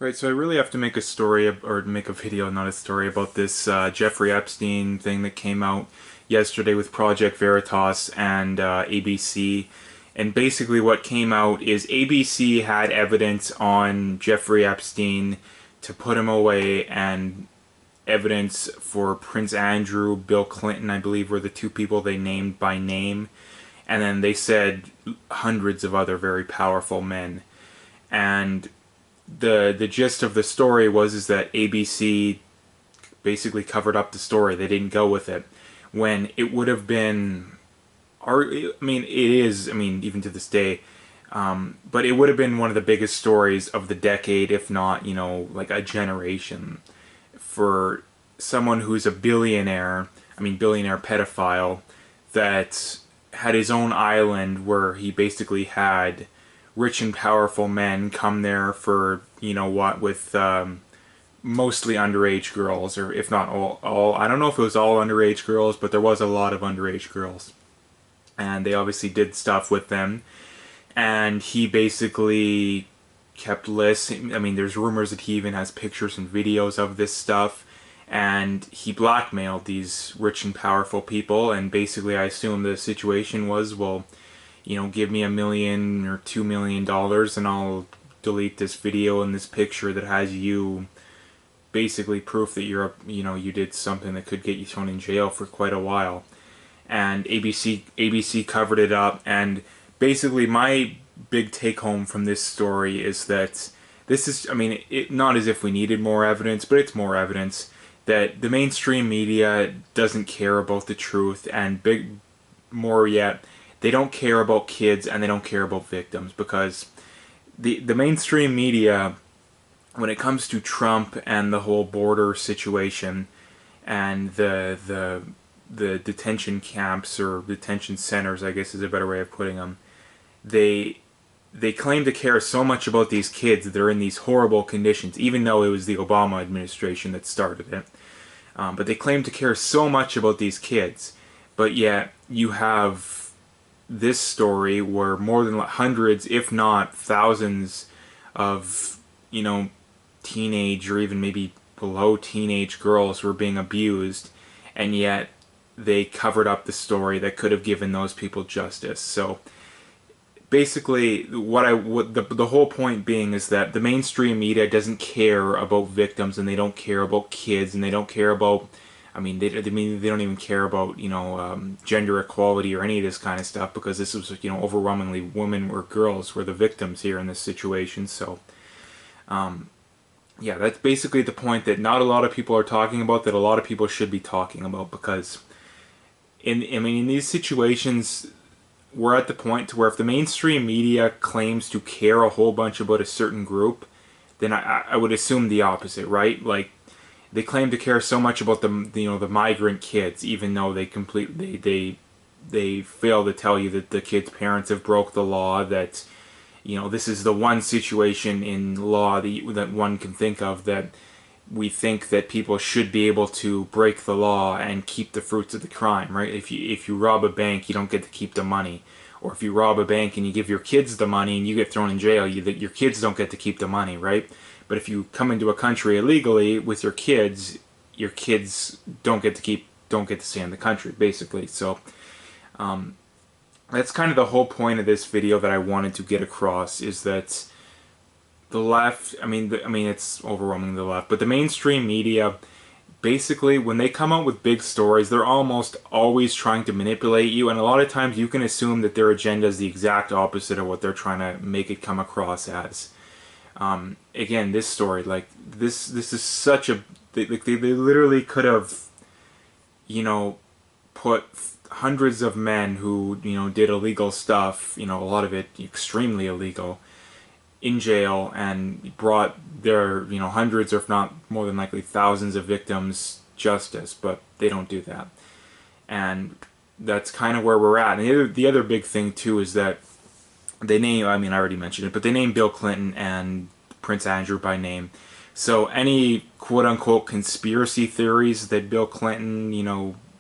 Right, so I really have to make a story or make a video, not a story, about this Jeffrey Epstein thing that came out yesterday with Project Veritas and ABC. And basically, what came out is ABC had evidence on Jeffrey Epstein to put him away, and evidence for Prince Andrew, Bill Clinton, I believe, were the two people they named by name. And then they said hundreds of other very powerful men. And the gist of the story was is that ABC basically covered up the story. They didn't go with it when it would have been. I mean, it is. I mean, even to this day, but it would have been one of the biggest stories of the decade, if not, like a generation, for someone who's a billionaire. I mean, billionaire pedophile that had his own island where he basically had rich and powerful men come there for what with mostly underage girls, or if not all. I don't know if it was all underage girls, but there was a lot of underage girls, and they obviously did stuff with them. And he basically kept lists. I mean, there's rumors that he even has pictures and videos of this stuff. And he blackmailed these rich and powerful people. And basically, I assume the situation was, well, give me $1 million or $2 million and I'll delete this video and this picture that has you, basically proof that you did something that could get you thrown in jail for quite a while. And ABC covered it up. And basically, my big take home from this story is that this is, I mean, not as if we needed more evidence, but it's more evidence that the mainstream media doesn't care about the truth, and more yet, they don't care about kids and they don't care about victims, because the mainstream media, when it comes to Trump and the whole border situation and the detention camps, or detention centers, I guess is a better way of putting them, they they claim to care so much about these kids that they're in these horrible conditions, even though it was the Obama administration that started it. But they claim to care so much about these kids, but yet you have this story where more than hundreds, if not thousands, of teenage or even maybe below teenage girls were being abused, and yet they covered up the story that could have given those people justice. So basically, the whole point being is that the mainstream media doesn't care about victims, and they don't care about kids, and they don't care about, they don't even care about gender equality or any of this kind of stuff, because this was overwhelmingly women or girls were the victims here in this situation. So yeah, that's basically the point that not a lot of people are talking about, that a lot of people should be talking about, because in these situations, we're at the point to where if the mainstream media claims to care a whole bunch about a certain group, then I would assume the opposite, right? Like, they claim to care so much about the migrant kids, even though they fail to tell you that the kids' parents have broke the law, that this is the one situation in law that one can think of that we think that people should be able to break the law and keep the fruits of the crime, right? If you rob a bank, you don't get to keep the money. Or if you rob a bank and you give your kids the money and you get thrown in jail, your kids don't get to keep the money, right? But if you come into a country illegally with your kids don't get to stay in the country, basically. So that's kind of the whole point of this video that I wanted to get across, is that the left, it's overwhelming the left, but the mainstream media, basically, when they come out with big stories, they're almost always trying to manipulate you, and a lot of times you can assume that their agenda is the exact opposite of what they're trying to make it come across as. Again, this story, like, this is such a, they literally could have, put hundreds of men who, did illegal stuff, a lot of it extremely illegal, in jail, and brought their hundreds, or if not more than likely thousands of victims justice, but they don't do that. And that's kind of where we're at. And the other big thing too is that they name, I already mentioned it, but they name Bill Clinton and Prince Andrew by name. So any quote-unquote conspiracy theories that Bill Clinton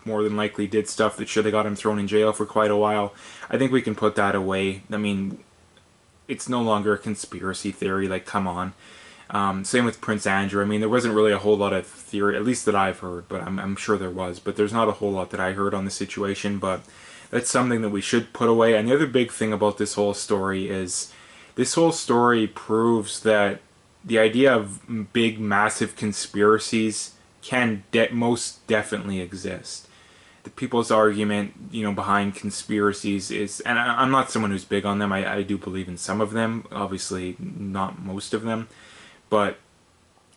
more than likely did stuff that should have got him thrown in jail for quite a while, I think we can put that away. It's no longer a conspiracy theory, like, come on. Same with Prince Andrew. I mean, there wasn't really a whole lot of theory, at least that I've heard, but I'm sure there was. But there's not a whole lot that I heard on the situation, but that's something that we should put away. And the other big thing about this whole story is this whole story proves that the idea of big, massive conspiracies can most definitely exist. The people's argument, behind conspiracies is, and I'm not someone who's big on them. I do believe in some of them, obviously not most of them, but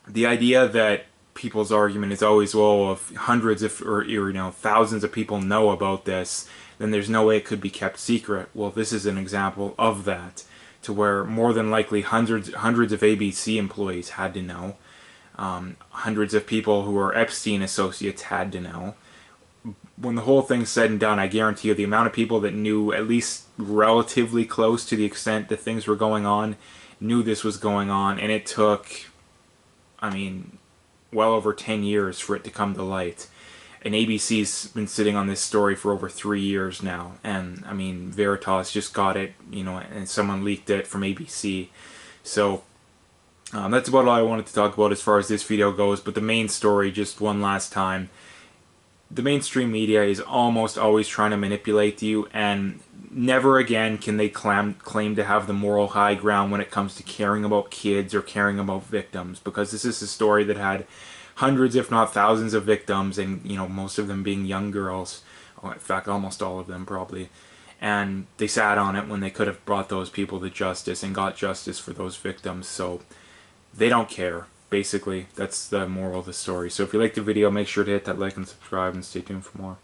the idea that people's argument is always, well, if hundreds of or thousands of people know about this, then there's no way it could be kept secret. Well, this is an example of that, to where more than likely hundreds of ABC employees had to know. Hundreds of people who are Epstein associates had to know. When the whole thing's said and done, I guarantee you the amount of people that knew at least relatively close to the extent that things were going on knew this was going on, and it took, I mean, well over 10 years for it to come to light. And ABC's been sitting on this story for over 3 years now, and I mean, Veritas just got it, and someone leaked it from ABC. So that's about all I wanted to talk about as far as this video goes. But the main story, just one last time, the mainstream media is almost always trying to manipulate you, and never again can they claim to have the moral high ground when it comes to caring about kids or caring about victims, because this is a story that had hundreds if not thousands of victims, and most of them being young girls. In fact, almost all of them probably. And they sat on it when they could have brought those people to justice and got justice for those victims. So they don't care. Basically, that's the moral of the story. So if you liked the video, make sure to hit that like and subscribe, and stay tuned for more.